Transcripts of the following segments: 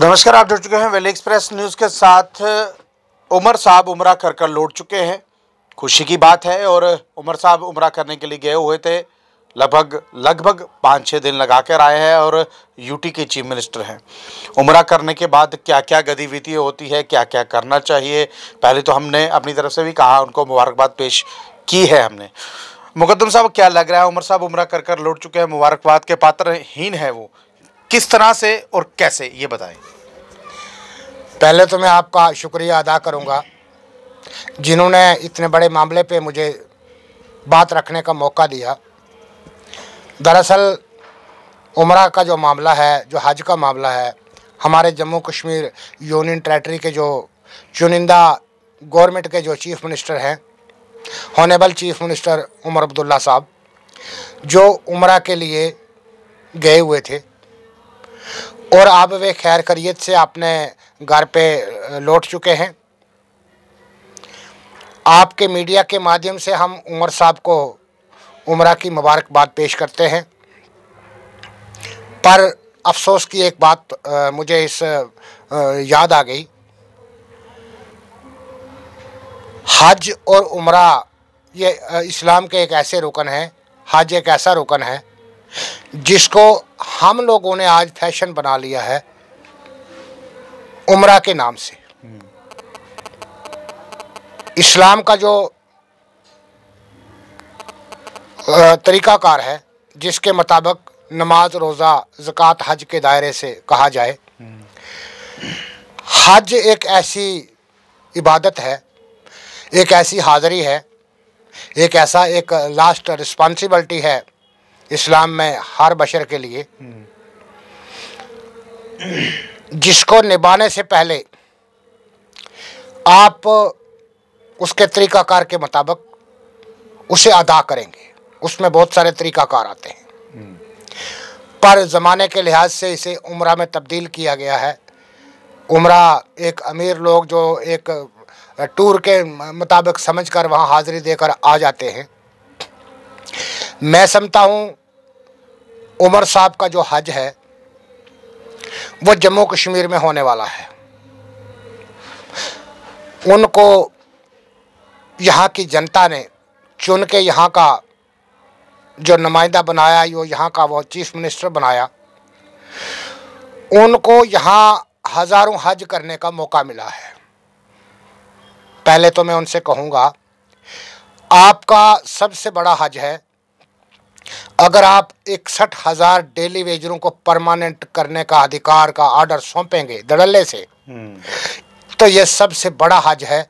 नमस्कार, आप जुड़ चुके हैं वेली एक्सप्रेस न्यूज़ के साथ। उमर साहब उम्रा कर लौट चुके हैं। खुशी की बात है। और उमर साहब उम्रा करने के लिए गए हुए थे। लगभग 5-6 दिन लगा कर आए हैं और यूटी के चीफ मिनिस्टर हैं। उम्रा करने के बाद क्या क्या गतिविधि होती है, क्या क्या करना चाहिए, पहले तो हमने अपनी तरफ से भी कहा, उनको मुबारकबाद पेश की है हमने। मुकद्दम साहब, क्या लग रहा है? उमर साहब उम्रा कर लौट चुके हैं, मुबारकबाद के पात्रहीन है वो, किस तरह से और कैसे, ये बताएं। पहले तो मैं आपका शुक्रिया अदा करूंगा जिन्होंने इतने बड़े मामले पे मुझे बात रखने का मौका दिया। दरअसल उमरा का जो मामला है, जो हज का मामला है, हमारे जम्मू कश्मीर यूनियन टेरेटरी के जो चुनिंदा गवर्नमेंट के जो चीफ़ मिनिस्टर हैं, honourable chief minister Omar Abdullah साहब, जो उमरा के लिए गए हुए थे और अब वे खैर खैरियत से अपने घर पे लौट चुके हैं। आपके मीडिया के माध्यम से हम उमर साहब को उमरा की मुबारकबाद पेश करते हैं। पर अफसोस की एक बात मुझे याद आ गई। हज और उमरा ये इस्लाम के एक ऐसे रुकन हैं, हज एक ऐसा रुकन है जिसको हम लोगों ने आज फैशन बना लिया है उमरा के नाम से। इस्लाम का जो तरीक़ाकार है, जिसके मुताबिक नमाज, रोज़ा, ज़कात हज के दायरे से कहा जाए, हज एक ऐसी इबादत है, एक ऐसी हाज़री है, एक लास्ट रिस्पॉन्सिबिलिटी है इस्लाम में हर बशर के लिए, जिसको निभाने से पहले आप उसके तरीक़ाकार के मुताबिक उसे अदा करेंगे। उसमें बहुत सारे तरीक़ाकार आते हैं, पर ज़माने के लिहाज से इसे उम्रा में तब्दील किया गया है। उम्रा एक अमीर लोग जो एक टूर के मुताबिक समझकर वहाँ हाज़िरी देकर आ जाते हैं। मैं समझता हूँ उमर साहब का जो हज है वो जम्मू कश्मीर में होने वाला है। उनको यहाँ की जनता ने चुन के यहाँ का जो नुमाइंदा बनाया, यहाँ का वो चीफ मिनिस्टर बनाया, उनको यहाँ हज़ारों हज करने का मौका मिला है। पहले तो मैं उनसे कहूँगा, आपका सबसे बड़ा हज है। अगर आप 61,000 डेली वेजरों को परमानेंट करने का अधिकार का ऑर्डर सौंपेंगे धड़ल्ले से, तो ये सबसे बड़ा हज है।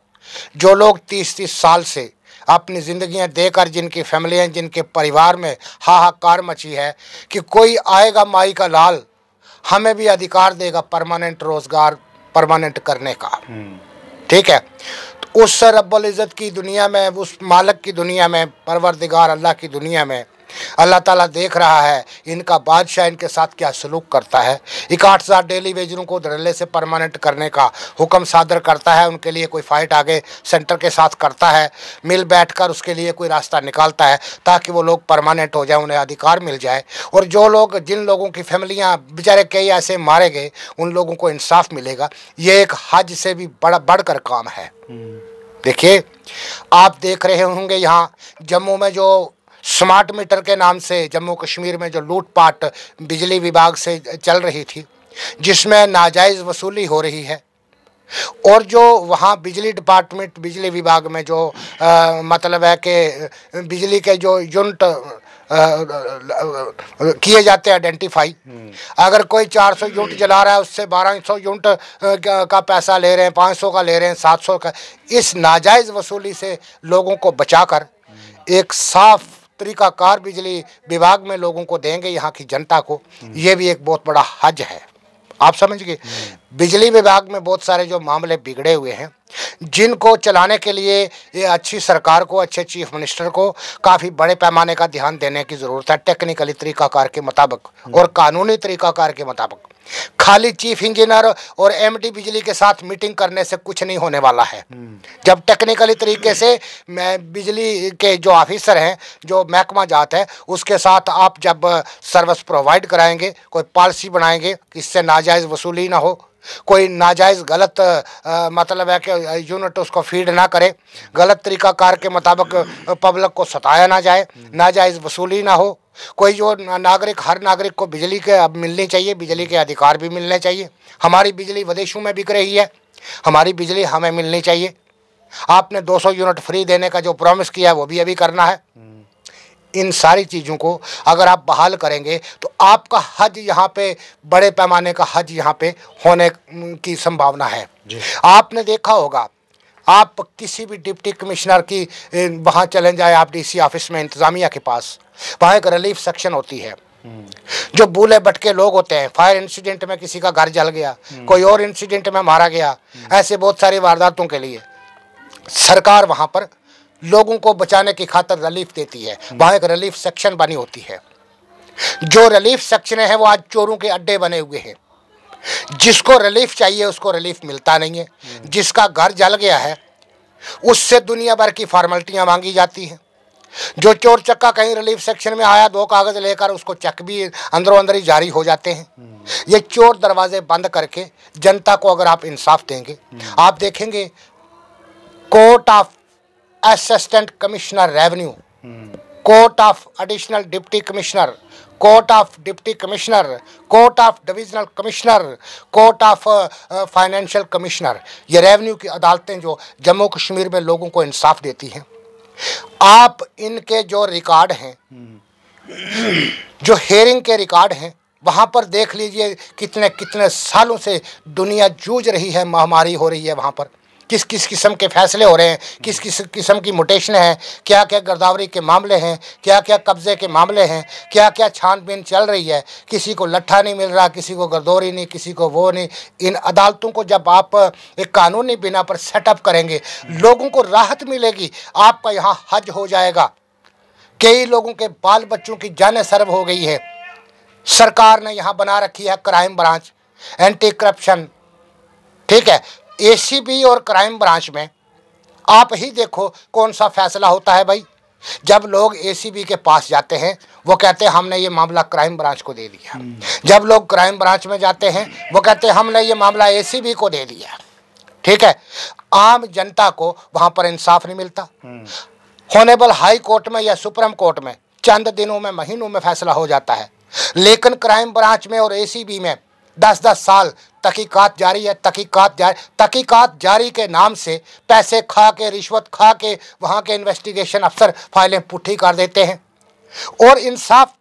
जो लोग 30-30 साल से अपनी ज़िंदगियां देकर, जिनकी फैमिलियां, जिनके परिवार में हाहाकार मची है कि कोई आएगा माई का लाल, हमें भी अधिकार देगा परमानेंट रोज़गार परमानेंट करने का, ठीक है। तो उस रब्बुल इज़्ज़त की दुनिया में, उस मालिक की दुनिया में, परवरदिगार अल्लाह की दुनिया में अल्लाह ताला देख रहा है इनका बादशाह इनके साथ क्या सलूक करता है। 61,000 डेली वेजरों को धड़ल्ले से परमानेंट करने का हुक्म सादर करता है। उनके लिए कोई फ़ाइट आगे सेंटर के साथ करता है, मिल बैठकर उसके लिए कोई रास्ता निकालता है ताकि वो लोग परमानेंट हो जाए, उन्हें अधिकार मिल जाए। और जो लोग, जिन लोगों की फैमिलियाँ बेचारे कई ऐसे मारे गए, उन लोगों को इंसाफ मिलेगा। ये एक हज से भी बढ़कर काम है। देखिए, आप देख रहे होंगे यहाँ जम्मू में जो स्मार्ट मीटर के नाम से जम्मू कश्मीर में जो लूटपाट बिजली विभाग से चल रही थी, जिसमें नाजायज़ वसूली हो रही है, और जो वहाँ बिजली डिपार्टमेंट, बिजली विभाग में जो मतलब है कि बिजली के जो यूनिट किए जाते हैं आइडेंटिफाई, अगर कोई 400 यूनिट जला रहा है, उससे 1200 यूनिट का पैसा ले रहे हैं, 500 का ले रहे हैं, 700 का। इस नाजायज़ वसूली से लोगों को बचाकर एक साफ तरीक़ाकार बिजली विभाग में लोगों को देंगे, यहाँ की जनता को। ये भी एक बहुत बड़ा हज है, आप समझ गए। बिजली विभाग में बहुत सारे जो मामले बिगड़े हुए हैं, जिनको चलाने के लिए ये अच्छी सरकार को, अच्छे चीफ मिनिस्टर को काफ़ी बड़े पैमाने का ध्यान देने की ज़रूरत है, टेक्निकली तरीक़ाकार के मुताबिक और कानूनी तरीक़ाकार के मुताबिक। खाली चीफ इंजीनियर और एमडी बिजली के साथ मीटिंग करने से कुछ नहीं होने वाला है। जब टेक्निकली तरीके से मैं बिजली के जो ऑफिसर हैं, जो महकमा जात है, उसके साथ आप जब सर्विस प्रोवाइड कराएंगे, कोई पॉलिसी बनाएंगे कि इससे नाजायज़ वसूली ना हो, कोई नाजायज़ गलत मतलब है कि यूनिट उसको फीड ना करे, गलत तरीक़ाकार के मुताबिक पब्लिक को सताया ना जाए, नाजायज़ वसूली ना हो, कोई जो नागरिक, हर नागरिक को बिजली के अब मिलनी चाहिए, बिजली के अधिकार भी मिलने चाहिए। हमारी बिजली विदेशों में बिक रही है, हमारी बिजली हमें मिलनी चाहिए। आपने 200 यूनिट फ्री देने का जो प्रॉमिस किया है वो भी अभी करना है। इन सारी चीज़ों को अगर आप बहाल करेंगे तो आपका हज यहाँ पे, बड़े पैमाने का हज यहाँ पे होने की संभावना है। आपने देखा होगा, आप किसी भी डिप्टी कमिश्नर की वहाँ चले जाए, आप डीसी ऑफिस में, इंतज़ामिया के पास, वहाँ एक रिलीफ सेक्शन होती है। जो बूले भटके लोग होते हैं, फायर इंसिडेंट में किसी का घर जल गया, कोई और इंसिडेंट में मारा गया, ऐसे बहुत सारी वारदातों के लिए सरकार वहाँ पर लोगों को बचाने की खातिर रिलीफ देती है। वहाँ एक रिलीफ सेक्शन बनी होती है। जो रिलीफ सेक्शन है वो आज चोरों के अड्डे बने हुए हैं। जिसको रिलीफ चाहिए उसको रिलीफ मिलता नहीं है। जिसका घर जल गया है उससे दुनिया भर की फॉर्मेलिटियाँ मांगी जाती हैं। जो चोर चक्का कहीं रिलीफ सेक्शन में आया, 2 कागज़ लेकर उसको चेक भी अंदरों अंदर ही जारी हो जाते हैं। ये चोर दरवाजे बंद करके जनता को अगर आप इंसाफ देंगे, आप देखेंगे court of assistant commissioner revenue, court of additional deputy commissioner, court of deputy commissioner, court of divisional commissioner, court of financial commissioner, ये रेवेन्यू की अदालतें जो जम्मू कश्मीर में लोगों को इंसाफ देती हैं, आप इनके जो रिकॉर्ड हैं, जो हेयरिंग के रिकॉर्ड हैं, वहाँ पर देख लीजिए कितने कितने सालों से दुनिया जूझ रही है, महामारी हो रही है, वहाँ पर किस किस किस्म के फैसले हो रहे हैं, किस किस किस्म की मुटेशन है, क्या क्या गिरदावरी के मामले हैं, क्या क्या कब्जे के मामले हैं, क्या क्या छानबीन चल रही है। किसी को लट्ठा नहीं मिल रहा, किसी को गिरदौरी नहीं, किसी को वो नहीं। इन अदालतों को जब आप एक कानूनी बिना पर सेटअप करेंगे, लोगों को राहत मिलेगी, आपका यहाँ हज हो जाएगा। कई लोगों के बाल बच्चों की जानें सर्व हो गई है। सरकार ने यहाँ बना रखी है क्राइम ब्रांच, एंटी करप्शन, ठीक है। एसीबी और क्राइम ब्रांच में आप ही देखो कौन सा फैसला होता है भाई। जब लोग एसीबी के पास जाते हैं वो कहते हैं हमने ये मामला क्राइम ब्रांच को दे दिया। जब लोग क्राइम ब्रांच में जाते हैं वो कहते हैं हमने ये मामला एसीबी को दे दिया, ठीक है। आम जनता को वहाँ पर इंसाफ नहीं मिलता। होनेबल हाई कोर्ट में या सुप्रीम कोर्ट में चंद दिनों में, महीनों में फैसला हो जाता है, लेकिन क्राइम ब्रांच में और एसीबी में 10-10 साल तहकीकात जारी है। तहकीकात जारी के नाम से पैसे खा के, रिश्वत खा के वहाँ के इन्वेस्टिगेशन अफसर फाइलें पुट्ठी कर देते हैं, और इंसाफ,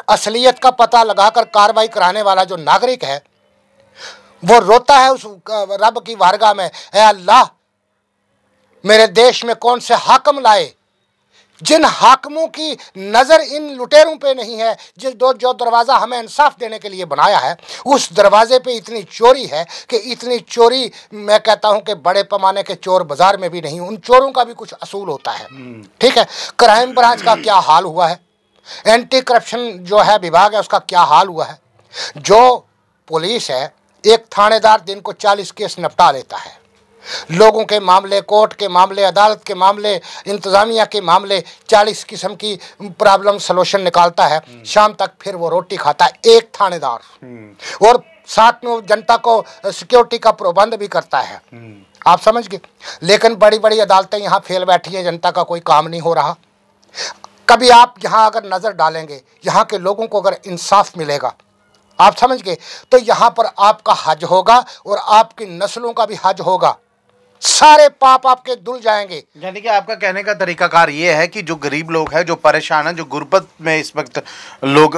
असलियत का पता लगाकर कार्रवाई कराने वाला जो नागरिक है वो रोता है उस रब की वारगाह में, ऐ अल्लाह मेरे देश में कौन से हाकिम लाए, जिन हाकिमों की नज़र इन लुटेरों पे नहीं है, जो दरवाज़ा हमें इंसाफ देने के लिए बनाया है, उस दरवाजे पे इतनी चोरी है कि इतनी चोरी मैं कहता हूं कि बड़े पैमाने के चोर बाज़ार में भी नहीं। उन चोरों का भी कुछ असूल होता है, ठीक है। क्राइम ब्रांच का क्या हाल हुआ है, एंटी करप्शन जो है विभाग है उसका क्या हाल हुआ है। जो पुलिस है, एक थानेदार दिन को 40 केस निपटा लेता है। लोगों के मामले, कोर्ट के मामले, अदालत के मामले, इंतज़ामिया के मामले, 40 किस्म की प्रॉब्लम सलूशन निकालता है। शाम तक फिर वो रोटी खाता है, एक थानेदार, और साथ में जनता को सिक्योरिटी का प्रबंध भी करता है। आप समझ गए। लेकिन बड़ी बड़ी अदालतें यहाँ फेल बैठी हैं, जनता का कोई काम नहीं हो रहा। कभी आप यहाँ अगर नज़र डालेंगे, यहाँ के लोगों को अगर इंसाफ मिलेगा, आप समझ गए, तो यहाँ पर आपका हज होगा और आपकी नस्लों का भी हज होगा। सारे पाप आपके धुल जाएंगे। यानी कि आपका कहने का तरीकाकार ये है कि जो गरीब लोग हैं, जो परेशान हैं, जो गुर्बत में इस वक्त लोग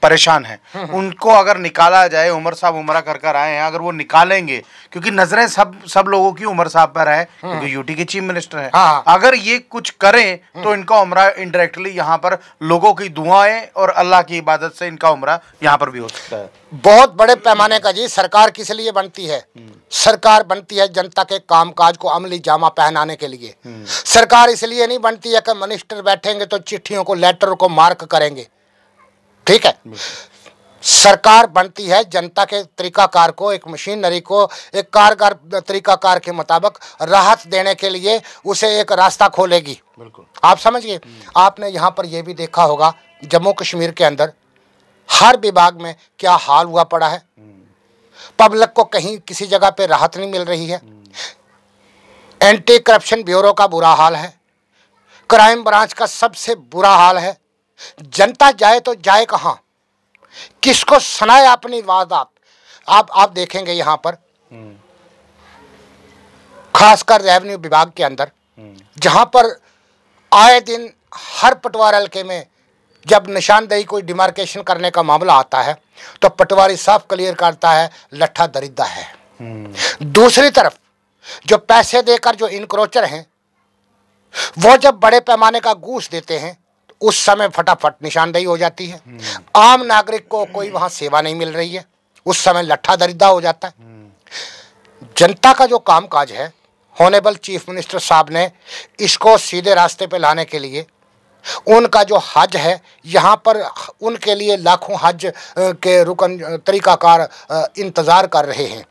परेशान हैं, उनको अगर निकाला जाए, उमर साहब उमरा कर आए हैं, अगर वो निकालेंगे, क्योंकि नजरें सब लोगों की उमर साहब पर है, क्योंकि यूटी के चीफ मिनिस्टर हैं। अगर ये कुछ करें तो इनका उमरा इनडायरेक्टली यहाँ पर लोगों की दुआएं और अल्लाह की इबादत से इनका उमरा यहाँ पर भी हो सकता है। बहुत बड़े पैमाने का जी। सरकार किस लिए बनती है? सरकार बनती है जनता के कामकाज को अमली जामा पहनाने के लिए। सरकार इसलिए नहीं बनती है कि मिनिस्टर बैठेंगे तो चिट्ठियों को, लेटर को मार्क करेंगे, ठीक है। सरकार बनती है जनता के तरीकाकार को, एक मशीनरी को एक कारगर तरीकाकार के मुताबिक राहत देने के लिए उसे एक रास्ता खोलेगी। बिल्कुल, आप समझिए। आपने यहाँ पर यह भी देखा होगा जम्मू कश्मीर के अंदर हर विभाग में क्या हाल हुआ पड़ा है। पब्लिक को कहीं किसी जगह पे राहत नहीं मिल रही है। एंटी करप्शन ब्यूरो का बुरा हाल है, क्राइम ब्रांच का सबसे बुरा हाल है। जनता जाए तो जाए कहाँ, किसको सुनाए अपनी वारदात। आप देखेंगे यहाँ पर खासकर रेवेन्यू विभाग के अंदर, जहाँ पर आए दिन हर पटवार हल्के में जब निशानदेही कोई डिमार्केशन करने का मामला आता है तो पटवारी साफ क्लियर करता है लट्ठा दरिद्दा है। दूसरी तरफ जो पैसे देकर जो इनक्रोचर हैं वो जब बड़े पैमाने का घूस देते हैं तो उस समय फटाफट निशानदेही हो जाती है। आम नागरिक को कोई वहां सेवा नहीं मिल रही है, उस समय लट्ठा दरिद्दा हो जाता है। जनता का जो कामकाज है, ऑनरेबल चीफ मिनिस्टर साहब ने इसको सीधे रास्ते पे लाने के लिए उनका जो हज है, यहाँ पर उनके लिए लाखों हज के रुकन तरीकाकार इंतज़ार कर रहे हैं।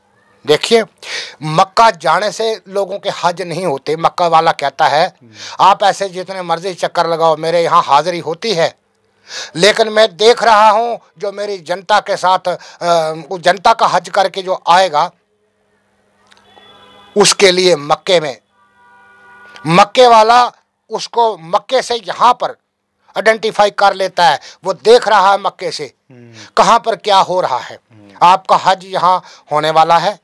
देखिए, मक्का जाने से लोगों के हज नहीं होते। मक्का वाला कहता है आप ऐसे जितने मर्जी चक्कर लगाओ, मेरे यहाँ हाज़िरी होती है, लेकिन मैं देख रहा हूँ जो मेरी जनता के साथ जनता का हज करके जो आएगा उसके लिए मक्के वाला उसको मक्के से यहाँ पर आइडेंटिफाई कर लेता है। वो देख रहा है मक्के से कहाँ पर क्या हो रहा है। आपका हज यहाँ होने वाला है,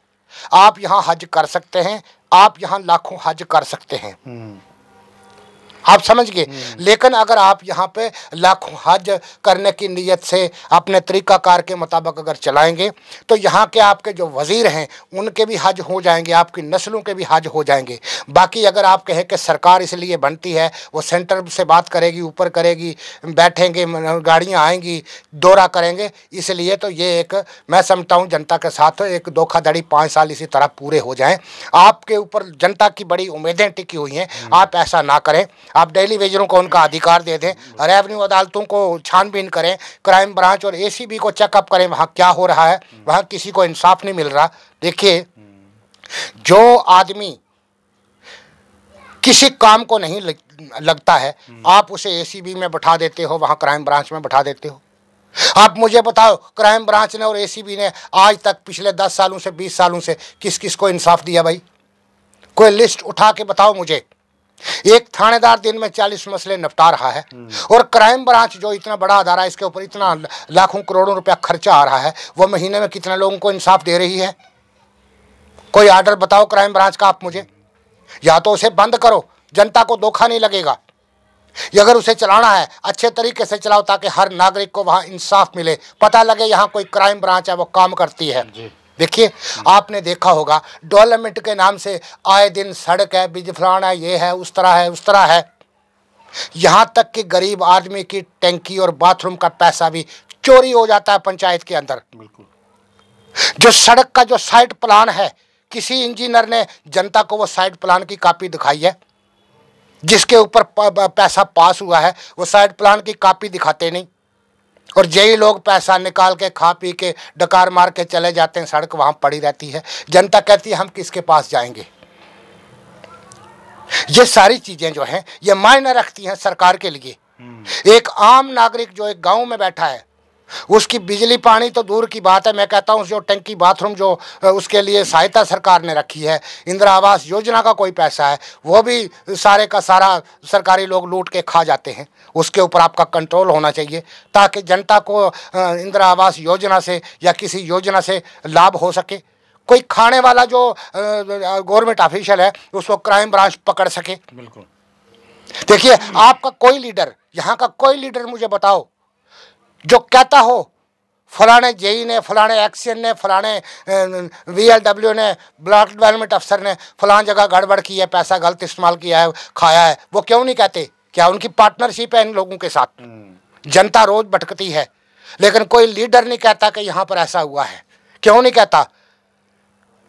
आप यहाँ हज कर सकते हैं, आप यहाँ लाखों हज कर सकते हैं। आप समझ गए। लेकिन अगर आप यहाँ पे लाखों हज करने की नीयत से अपने तरीकाकार के मुताबिक अगर चलाएंगे तो यहाँ के आपके जो वज़ीर हैं उनके भी हज हो जाएंगे, आपकी नस्लों के भी हज हो जाएंगे। बाकी अगर आप कहें कि सरकार इसलिए बनती है, वो सेंटर से बात करेगी, ऊपर करेगी, बैठेंगे, गाड़ियाँ आएंगी, दौरा करेंगे, इसलिए तो ये एक मैं समझता हूँ जनता के साथ एक धोखाधड़ी 5 साल इसी तरह पूरे हो जाएँ। आपके ऊपर जनता की बड़ी उम्मीदें टिकी हुई हैं, आप ऐसा ना करें। आप डेली वेजरों को उनका अधिकार दे दें, रेवेन्यू अदालतों को छानबीन करें, क्राइम ब्रांच और एसीबी को चेकअप करें वहाँ क्या हो रहा है, वहाँ किसी को इंसाफ नहीं मिल रहा। देखिए, जो आदमी किसी काम को नहीं लगता है आप उसे एसीबी में बैठा देते हो, वहाँ क्राइम ब्रांच में बैठा देते हो। आप मुझे बताओ, क्राइम ब्रांच ने और एसीबी ने आज तक पिछले 10 सालों से 20 सालों से किस किस को इंसाफ दिया भाई? कोई लिस्ट उठा के बताओ मुझे। एक थानेदार दिन में 40 मसले निपटा रहा है और क्राइम ब्रांच जो इतना बड़ा अदारा है, इसके ऊपर इतना लाखों करोड़ों रुपया खर्चा आ रहा है, वो महीने में कितने लोगों को इंसाफ दे रही है? कोई आर्डर बताओ क्राइम ब्रांच का आप मुझे। या तो उसे बंद करो, जनता को धोखा नहीं लगेगा। अगर उसे चलाना है अच्छे तरीके से चलाओ ताकि हर नागरिक को वहाँ इंसाफ मिले, पता लगे यहाँ कोई क्राइम ब्रांच है वो काम करती है। देखिए, आपने देखा होगा डेवलपमेंट के नाम से आए दिन सड़क है, बिजली फलाना है, ये है, उस तरह है। यहाँ तक कि गरीब आदमी की टैंकी और बाथरूम का पैसा भी चोरी हो जाता है पंचायत के अंदर। बिल्कुल। जो सड़क का जो साइट प्लान है, किसी इंजीनियर ने जनता को वो साइट प्लान की कॉपी दिखाई है, जिसके ऊपर पैसा पास हुआ है वो साइट प्लान की कॉपी दिखाते नहीं, और यही लोग पैसा निकाल के खा पी के डकार मार के चले जाते हैं, सड़क वहाँ पड़ी रहती है। जनता कहती है हम किसके पास जाएंगे। ये सारी चीज़ें जो हैं ये मायने रखती हैं सरकार के लिए। एक आम नागरिक जो एक गांव में बैठा है उसकी बिजली पानी तो दूर की बात है, मैं कहता हूँ जो टंकी बाथरूम जो उसके लिए सहायता सरकार ने रखी है, इंदिरा आवास योजना का कोई पैसा है वो भी सारे का सारा सरकारी लोग लूट के खा जाते हैं। उसके ऊपर आपका कंट्रोल होना चाहिए ताकि जनता को इंदिरा आवास योजना से या किसी योजना से लाभ हो सके। कोई खाने वाला जो गवर्नमेंट ऑफिशियल है उसको क्राइम ब्रांच पकड़ सके। बिल्कुल। देखिए, आपका कोई लीडर, यहाँ का कोई लीडर मुझे बताओ जो कहता हो फलाने जेई ने, फलाने एक्सीएन ने, फलाने VLW ने, ब्लॉक डेवलपमेंट अफसर ने फलान जगह गड़बड़ की है, पैसा गलत इस्तेमाल किया है, खाया है, वो क्यों नहीं कहते? क्या उनकी पार्टनरशिप है इन लोगों के साथ? जनता रोज भटकती है लेकिन कोई लीडर नहीं कहता कि यहाँ पर ऐसा हुआ है। क्यों नहीं कहता?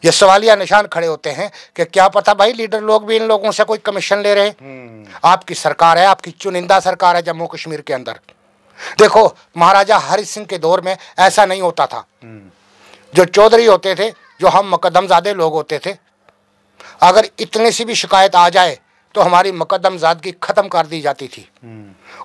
ये सवालिया निशान खड़े होते हैं कि क्या पता भाई लीडर लोग भी इन लोगों से कोई कमीशन ले रहे हैं। आपकी सरकार है, आपकी चुनिंदा सरकार है जम्मू कश्मीर के अंदर, देखो महाराजा हरि सिंह के दौर में ऐसा नहीं होता था। जो चौधरी होते थे, जो हम मुकद्दमजादे लोग होते थे, अगर इतनी सी भी शिकायत आ जाए तो हमारी मुकद्दमजादगी ख़त्म कर दी जाती थी।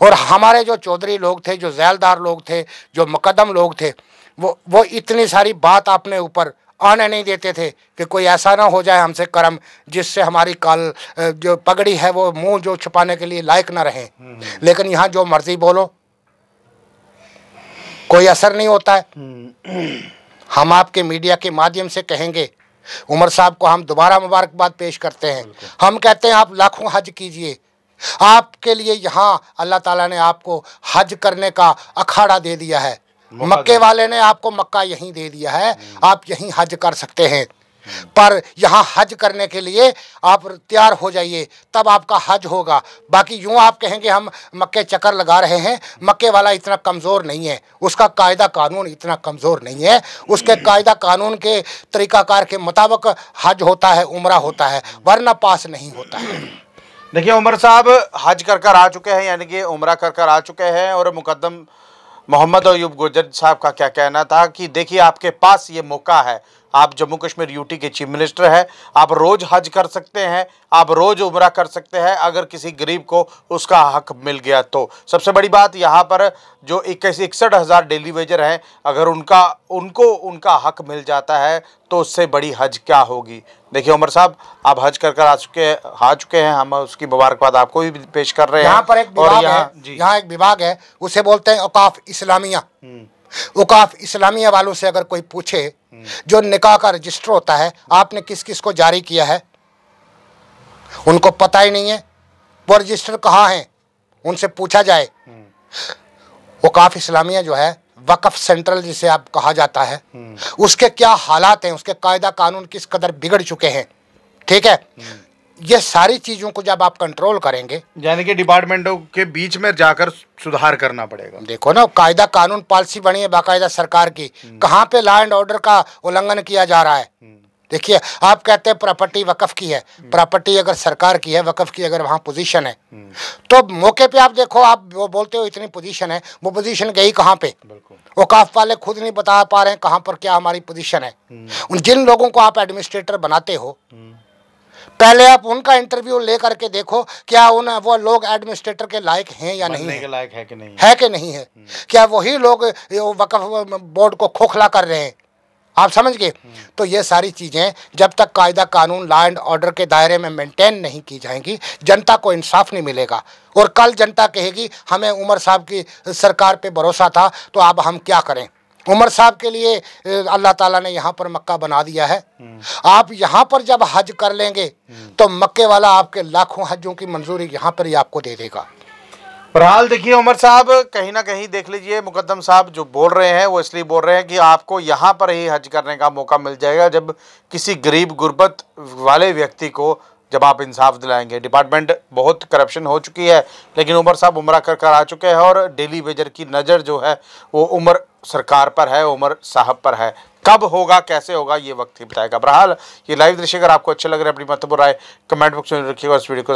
और हमारे जो चौधरी लोग थे, जो ज़ैलदार लोग थे, जो मुकद्दम लोग थे, वो इतनी सारी बात अपने ऊपर आने नहीं देते थे कि कोई ऐसा ना हो जाए हमसे कर्म जिससे हमारी काल जो पगड़ी है वो मुंह जो छुपाने के लिए लायक ना रहे। लेकिन यहाँ जो मर्जी बोलो, कोई असर नहीं होता है। हम आपके मीडिया के माध्यम से कहेंगे, उमर साहब को हम दोबारा मुबारकबाद पेश करते हैं। हम कहते हैं आप लाखों हज कीजिए। आपके लिए यहाँ अल्लाह ताला ने आपको हज करने का अखाड़ा दे दिया है। मक्के वाले ने आपको मक्का यहीं दे दिया है, आप यहीं हज कर सकते हैं। पर यहाँ हज करने के लिए आप तैयार हो जाइए, तब आपका हज होगा। बाकी यूँ आप कहेंगे हम मक्के चक्कर लगा रहे हैं, मक्के वाला इतना कमज़ोर नहीं है, उसका कायदा कानून इतना कमज़ोर नहीं है। उसके कायदा कानून के तरीक़ाकार के मुताबिक हज होता है, उम्रा होता है, वरना पास नहीं होता है। देखिए उमर साहब हज कर आ चुके हैं, यानी कि उम्रा कर आ चुके हैं। और मुकद्दम मोहम्मद अयूब गुर्जर साहब का क्या कहना था कि देखिए आपके पास ये मौका है, आप जम्मू कश्मीर यूटी के चीफ मिनिस्टर हैं, आप रोज़ हज कर सकते हैं, आप रोज़ उम्रा कर सकते हैं अगर किसी गरीब को उसका हक मिल गया तो। सबसे बड़ी बात यहाँ पर जो 61,000 डेली वेजर हैं, अगर उनको उनका हक मिल जाता है तो उससे बड़ी हज क्या होगी। देखिए उमर साहब आप हज कर आ चुके हैं, हम उसकी मुबारकबाद आपको भी पेश कर रहे हैं। यहाँ पर एक विभाग है, यहाँ एक विभाग है, उसे बोलते हैं औकाफ इस्लामिया। औकाफ इस्लामिया वालों से अगर कोई पूछे जो निकाह का रजिस्टर होता है आपने किस किस को जारी किया है, उनको पता ही नहीं है वो रजिस्टर कहाँ है, उनसे पूछा जाए। औकाफ इस्लामिया जो है वक़फ़ सेंट्रल जिसे आप कहा जाता है, उसके क्या हालात हैं, उसके कायदा कानून किस कदर बिगड़ चुके हैं। ठीक है, ये सारी चीज़ों को जब आप कंट्रोल करेंगे, यानी कि डिपार्टमेंटों के बीच में जाकर सुधार करना पड़ेगा। देखो ना, कायदा कानून पॉलिसी बनी है बाकायदा सरकार की, कहाँ पे लॉ एंड ऑर्डर का उल्लंघन किया जा रहा है। देखिए आप कहते हैं प्रॉपर्टी वक़फ़ की है, प्रॉपर्टी अगर सरकार की है, वक़फ़ की अगर वहाँ पोजीशन है, तो मौके पे आप देखो, आप वो बोलते हो इतनी पोजीशन है, वो पोजीशन गई कहाँ पे। औकाफ वाले खुद नहीं बता पा रहे हैं कहाँ पर क्या हमारी पोजीशन है। उन जिन लोगों को आप एडमिनिस्ट्रेटर बनाते हो, पहले आप उनका इंटरव्यू ले करके देखो क्या वो लोग एडमिनिस्ट्रेटर के लायक हैं या नहीं है, लायक है कि नहीं है कि नहीं है। क्या वही लोग वक़फ़ बोर्ड को खोखला कर रहे हैं, आप समझ गए। तो ये सारी चीज़ें जब तक कायदा कानून लॉ एंड ऑर्डर के दायरे में मेंटेन नहीं की जाएंगी, जनता को इंसाफ नहीं मिलेगा। और कल जनता कहेगी हमें उमर साहब की सरकार पे भरोसा था, तो अब हम क्या करें। उमर साहब के लिए अल्लाह ताला ने यहाँ पर मक्का बना दिया है। आप यहाँ पर जब हज कर लेंगे तो मक्के वाला आपके लाखों हजों की मंजूरी यहाँ पर ही आपको दे देगा। बहरहाल देखिए उमर साहब कहीं ना कहीं देख लीजिए, मुकद्दम साहब जो बोल रहे हैं वो इसलिए बोल रहे हैं कि आपको यहाँ पर ही हज करने का मौका मिल जाएगा जब किसी गरीब गुरबत वाले व्यक्ति को जब आप इंसाफ दिलाएंगे। डिपार्टमेंट बहुत करप्शन हो चुकी है, लेकिन उमर साहब उम्रा कर आ चुके हैं और डेली वेजर की नज़र जो है वो उमर सरकार पर है, उमर साहब पर है। कब होगा कैसे होगा ये वक्त ही बताएगा। बहरहाल ये लाइव दृश्य अगर आपको अच्छे लग रहे हैं अपनी महत्वपूर्ण राय कमेंट बॉक्स में रखिएगा। इस वीडियो को